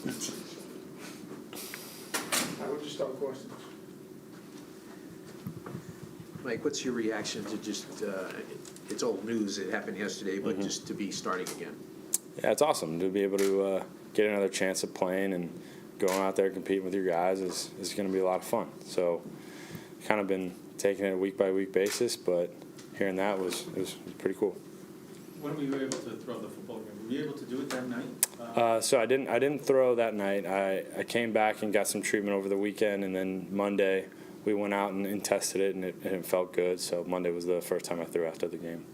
I would just start questions. Mike, what's your reaction to just, it's old news, it happened yesterday, but just to be starting again? Yeah, it's awesome to be able to get another chance at playing and going out there competing with your guys is going to be a lot of fun. So kind of been taking it a week-by-week basis, but hearing that was pretty cool. When were you able to throw the football game? Were you able to do it that night? So I didn't throw that night. I came back and got some treatment over the weekend, and then Monday we went out and tested it, and it felt good. So Monday was the first time I threw after the game.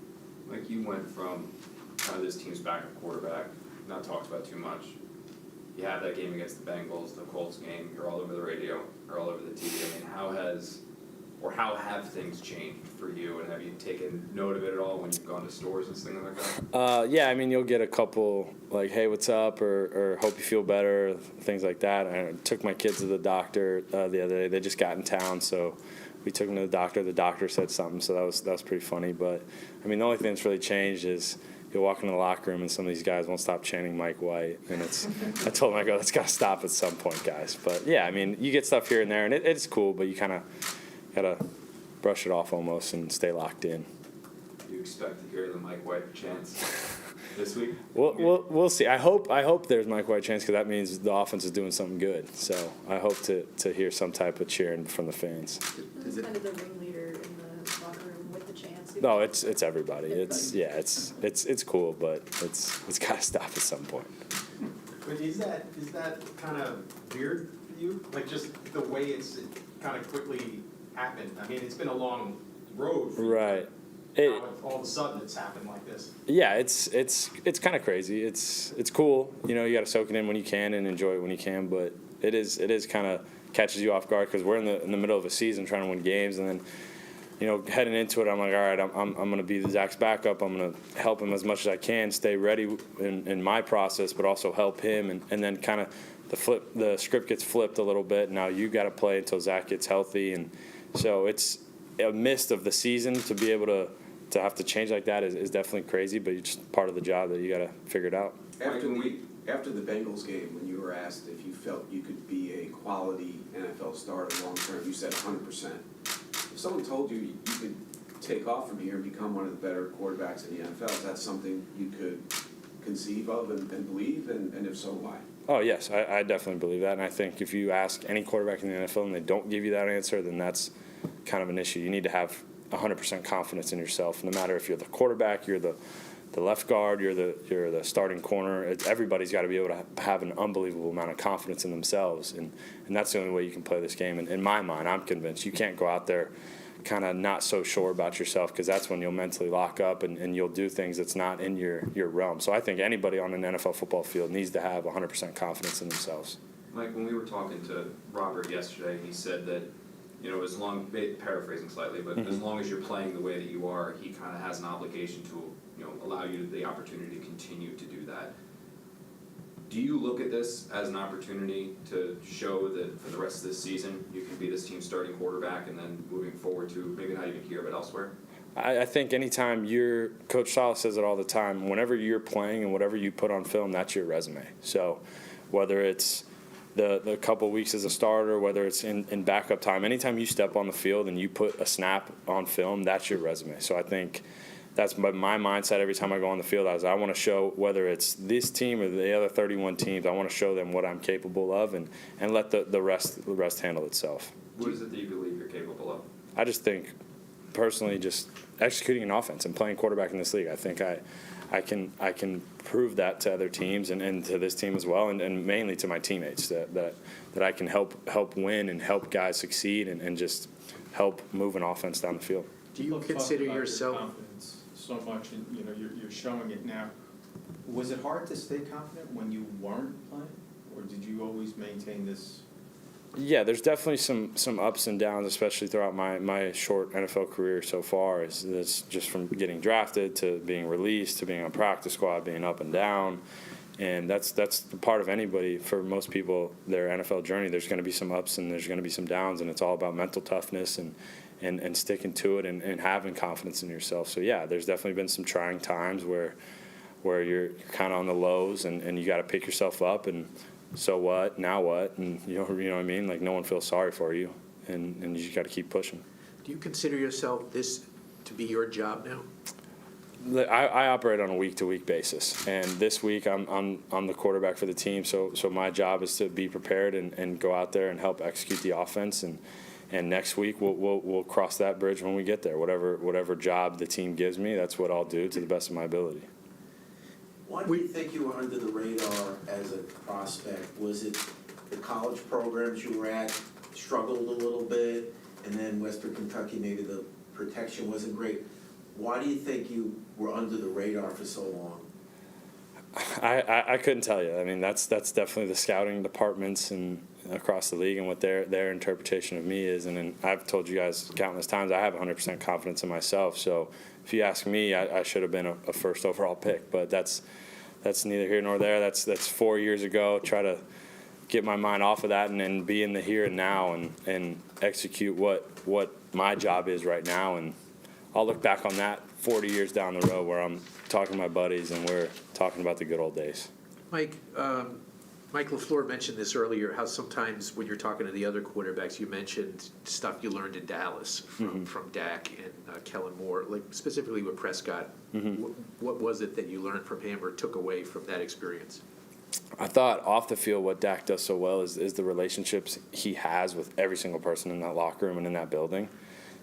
Like, you went from kind of this team's backup quarterback, not talked about too much. You have that game against the Bengals, the Colts game, you're all over the radio, or all over the TV. I mean, how have things changed for you, and have you taken note of it at all when you've gone to stores and things like that? Yeah, I mean, you'll get a couple like, hey, what's up, or hope you feel better, things like that. I took my kids to the doctor the other day. They just got in town, so we took them to the doctor. The doctor said something, so that was pretty funny. But, I mean, the only thing that's really changed is you'll walk into the locker room and some of these guys won't stop chanting Mike White. And I told them, I go, that's got to stop at some point, guys. But, yeah, I mean, you get stuff here and there, and it's cool, but you kind of got to brush it off almost and stay locked in. Do you expect to hear the Mike White chants this week? We'll see. I hope there's Mike White chants, because that means the offense is doing something good. So I hope to hear some type of cheering from the fans. Who's kind of the ringleader in the locker room with the chants? No, it's everybody. It's cool, but it's got to stop at some point. But is that kind of weird for you? Like, just the way it kind of quickly happened. I mean, it's been a long road for you. Right. All of a sudden it's happened like this. Yeah, it's kind of crazy. It's cool. You know, you got to soak it in when you can and enjoy it when you can. But it is kind of catches you off guard, because we're in the middle of a season trying to win games, and then, you know, heading into it, I'm like, all right, I'm going to be Zach's backup. I'm going to help him as much as I can, stay ready in my process, but also help him, and then kind of the script gets flipped a little bit. Now you got to play until Zach gets healthy, and so it's a mist of the season to be able to have to change like that is definitely crazy, but it's just part of the job that you got to figure it out. After the Bengals game, when you were asked if you felt you could be a quality NFL starter long term, you said 100%. If someone told you you could take off from here and become one of the better quarterbacks in the NFL, is that something you could conceive of and believe, and if so, why? Oh, yes, I definitely believe that, and I think if you ask any quarterback in the NFL and they don't give you that answer, then that's kind of an issue. You need to have 100% confidence in yourself, no matter if you're the quarterback, you're the left guard, you're the starting corner. Everybody's got to be able to have an unbelievable amount of confidence in themselves, and that's the only way you can play this game. And in my mind, I'm convinced you can't go out there kind of not so sure about yourself, because that's when you'll mentally lock up and you'll do things that's not in your realm. So I think anybody on an NFL football field needs to have 100% confidence in themselves. Mike, when we were talking to Robert yesterday, he said that, you know, as long, paraphrasing slightly, but as long as you're playing the way that you are, he kind of has an obligation to, you know, allow you the opportunity to continue to do that. Do you look at this as an opportunity to show that for the rest of this season you can be this team's starting quarterback, and then moving forward to maybe not even here but elsewhere? I think anytime Coach Salah says it all the time, whenever you're playing and whatever you put on film, that's your resume. So whether it's the couple weeks as a starter, whether it's in backup time, anytime you step on the field and you put a snap on film, that's your resume. So I think that's my mindset every time I go on the field. I want to show, whether it's this team or the other 31 teams, I want to show them what I'm capable of, and let the rest handle itself. What is it that you believe you're capable of? I just think, personally, just executing an offense and playing quarterback in this league. I think I can prove that to other teams and to this team as well, and mainly to my teammates, that I can help win and help guys succeed and just help move an offense down the field. Do you consider yourself? Your confidence so much, and you know you're showing it now. Was it hard to stay confident when you weren't playing, or did you always maintain this? Yeah, there's definitely some ups and downs, especially throughout my short NFL career so far. It's just from getting drafted to being released to being on practice squad, being up and down, and that's the part of anybody. For most people, their NFL journey, there's going to be some ups and there's going to be some downs, and it's all about mental toughness and sticking to it and having confidence in yourself. So yeah, there's definitely been some trying times where you're kind of on the lows and you got to pick yourself up and so what? Now what? And you know what I mean? Like, no one feels sorry for you, and you just got to keep pushing. Do you consider yourself this to be your job now? I operate on a week-to-week basis, and this week I'm the quarterback for the team. So my job is to be prepared and go out there and help execute the offense. And next week we'll cross that bridge when we get there. Whatever job the team gives me, that's what I'll do to the best of my ability. Why do you think you were under the radar as a prospect? Was it the college programs you were at struggled a little bit, and then Western Kentucky, maybe the protection wasn't great? Why do you think you were under the radar for so long? I couldn't tell you. I mean, that's definitely the scouting departments and across the league and what their interpretation of me is. And then I've told you guys countless times I have 100% confidence in myself. So if you ask me, I should have been a first overall pick. But that's neither here nor there. That's 4 years ago. Try to get my mind off of that and then be in the here and now and execute what my job is right now. And I'll look back on that 40 years down the road where I'm talking to my buddies and we're talking about the good old days. Mike LaFleur mentioned this earlier, how sometimes when you're talking to the other quarterbacks, you mentioned stuff you learned in Dallas from Dak and Kellen Moore, like specifically with Prescott. What was it that you learned from him or took away from that experience? I thought off the field what Dak does so well is the relationships he has with every single person in that locker room and in that building.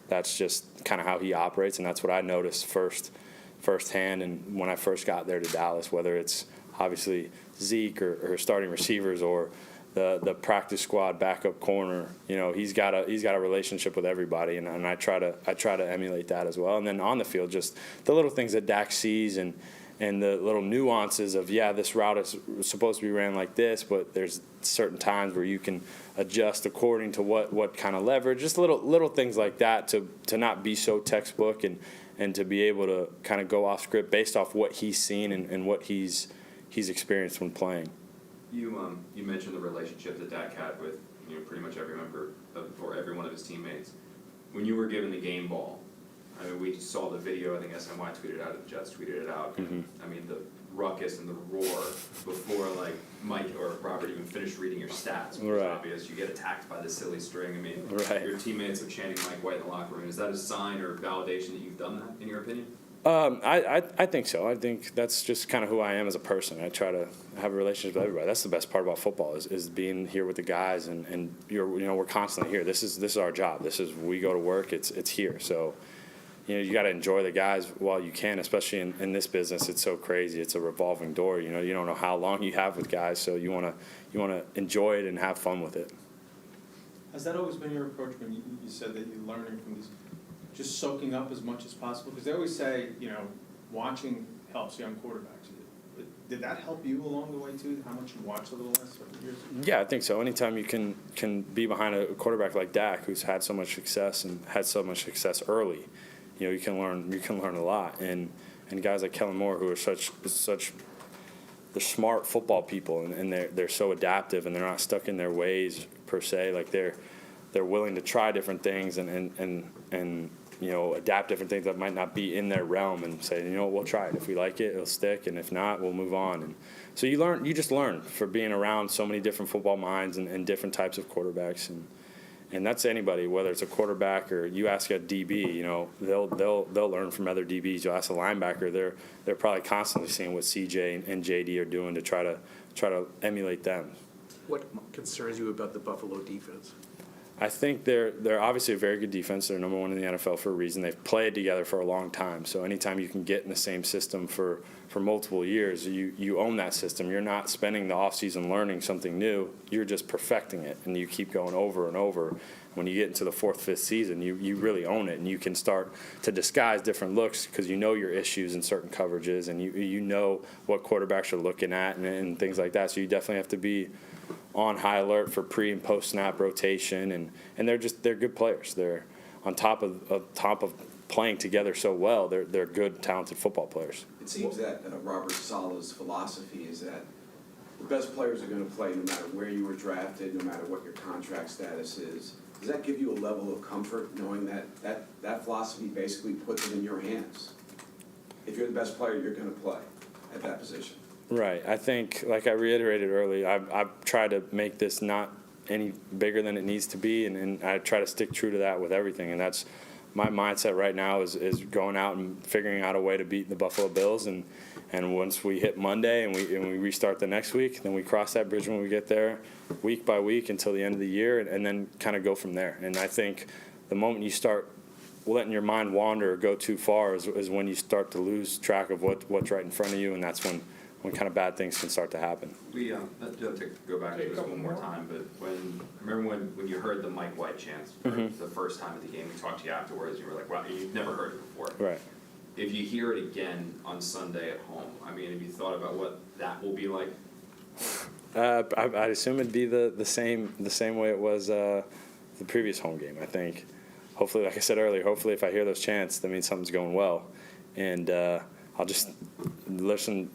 That's just kind of how he operates, and that's what I noticed firsthand. And when I first got there to Dallas, whether it's obviously Zeke or starting receivers or the practice squad backup corner, he's got a relationship with everybody, and I try to emulate that as well. And then on the field, just the little things that Dak sees and the little nuances of, this route is supposed to be ran like this, but there's certain times where you can adjust according to what kind of leverage, just little things like that to not be so textbook and to be able to kind of go off script based off what he's seen and what he's experienced when playing. You mentioned the relationship that Dak had with pretty much every member or every one of his teammates. When you were given the game ball, I mean, we saw the video. I think SNY tweeted it out, the Jets tweeted it out. I mean, the ruckus and the roar before Mike or Robert even finished reading your stats was obvious. You get attacked by the silly string. I mean, your teammates are chanting Mike White in the locker room. Is that a sign or validation that you've done that, in your opinion? I think so. I think that's just kind of who I am as a person. I try to have a relationship with everybody. That's the best part about football is being here with the guys and we're constantly here. This is our job. We go to work. It's here. So. You got to enjoy the guys while you can, especially in this business. It's so crazy. It's a revolving door. You don't know how long you have with guys, so you want to enjoy it and have fun with it. Has that always been your approach when you said that you're learning from these, just soaking up as much as possible? Because they always say, watching helps young quarterbacks. But did that help you along the way too? How much you watched over the last several years? Yeah, I think so. Anytime you can be behind a quarterback like Dak, who's had so much success and had so much success early. You can learn a lot, and guys like Kellen Moore, who are such they're smart football people, and they're so adaptive, and they're not stuck in their ways per se. Like they're willing to try different things and adapt different things that might not be in their realm, and say, we'll try it. If we like it, it'll stick, and if not, we'll move on. And so you just learn for being around so many different football minds and different types of quarterbacks. And that's anybody, whether it's a quarterback or you ask a DB, they'll learn from other DBs. You ask a linebacker, they're probably constantly seeing what CJ and JD are doing to try to emulate them. What concerns you about the Buffalo defense? I think they're obviously a very good defense. They're number one in the NFL for a reason. They've played together for a long time. So anytime you can get in the same system for multiple years, you own that system. You're not spending the offseason learning something new. You're just perfecting it, and you keep going over and over. When you get into the fourth, fifth season, you really own it, and you can start to disguise different looks because you know your issues in certain coverages, and you know what quarterbacks are looking at and things like that. So you definitely have to be on high alert for pre and post snap rotation, and they're good players. They're on top of playing together so well. They're good, talented football players. It seems that Robert Saleh's philosophy is that the best players are going to play no matter where you were drafted, no matter what your contract status is. Does that give you a level of comfort knowing that philosophy basically puts it in your hands? If you're the best player, you're going to play at that position. Right. I think, like I reiterated earlier, I've tried to make this not any bigger than it needs to be, and I try to stick true to that with everything. And that's my mindset right now is going out and figuring out a way to beat the Buffalo Bills. And once we hit Monday and we restart the next week, then we cross that bridge when we get there, week by week until the end of the year, and then kind of go from there. And I think the moment you start letting your mind wander or go too far is when you start to lose track of what's right in front of you, and that's when kind of bad things can start to happen. We, not to go back to this one more time, but I remember when you heard the Mike White chants for the first time at the game, we talked to you afterwards, you were like, wow, you've never heard it before. Right. If you hear it again on Sunday at home, I mean, have you thought about what that will be like? I assume it'd be the same way it was the previous home game. I think, hopefully, like I said earlier, hopefully if I hear those chants, that means something's going well, and I'll just listen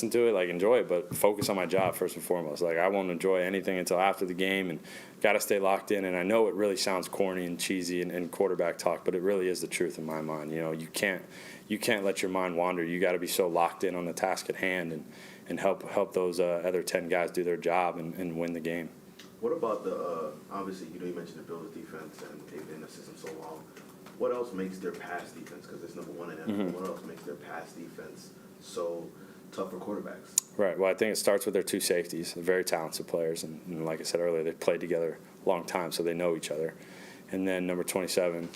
to it, like enjoy it, but focus on my job first and foremost. Like I won't enjoy anything until after the game, and got to stay locked in. And I know it really sounds corny and cheesy and quarterback talk, but it really is the truth in my mind. You know, you can't let your mind wander. You got to be so locked in on the task at hand and help those other 10 guys do their job and win the game. What about obviously, you mentioned the Bills defense and they've been in the system so long. What else makes their pass defense, because it's number one in NFL, what else makes their pass defense so tough for quarterbacks? Right. Well, I think it starts with their two safeties. They're very talented players. And like I said earlier, they've played together a long time, so they know each other. And then number 27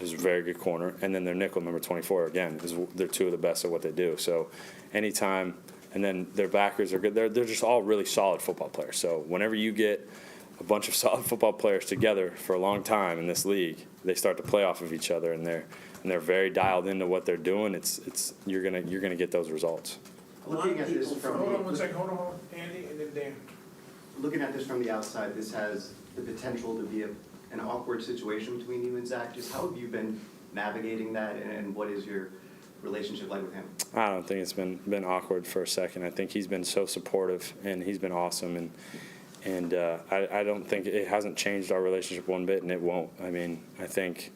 is a very good corner. And then their nickel, number 24, again, they're two of the best at what they do. So anytime, and then their backers are good. They're just all really solid football players. So whenever you get a bunch of solid football players together for a long time in this league, they start to play off of each other, and they're very dialed into what they're doing. You're gonna get those results. Looking at this from hold on one second, hold on, Andy, and then Dan. Looking at this from the outside, this has the potential to be an awkward situation between you and Zach. Just how have you been navigating that, and what is your relationship like with him? I don't think it's been awkward for a second. I think he's been so supportive, and he's been awesome, and I don't think it hasn't changed our relationship one bit, and it won't. I mean, I think,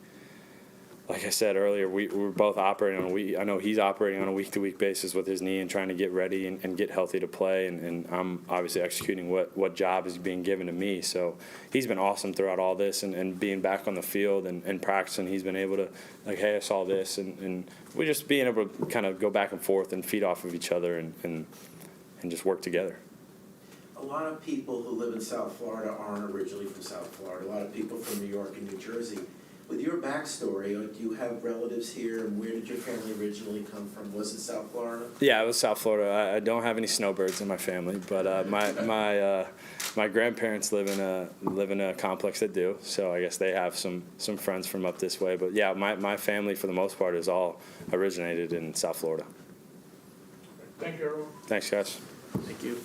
like I said earlier, we're both operating on a week. I know he's operating on a week-to-week basis with his knee and trying to get ready and get healthy to play, and I'm obviously executing what job is being given to me. So he's been awesome throughout all this, and being back on the field and practicing, he's been able to, like, hey, I saw this, and we're just being able to kind of go back and forth and feed off of each other and just work together. A lot of people who live in South Florida aren't originally from South Florida. A lot of people from New York and New Jersey. With your backstory, do you have relatives here, and where did your family originally come from? Was it South Florida? Yeah, it was South Florida. I don't have any snowbirds in my family, but my grandparents live in a complex that do. So I guess they have some friends from up this way. But yeah, my family for the most part is all originated in South Florida. Thank you, everyone. Thanks, guys. Thank you.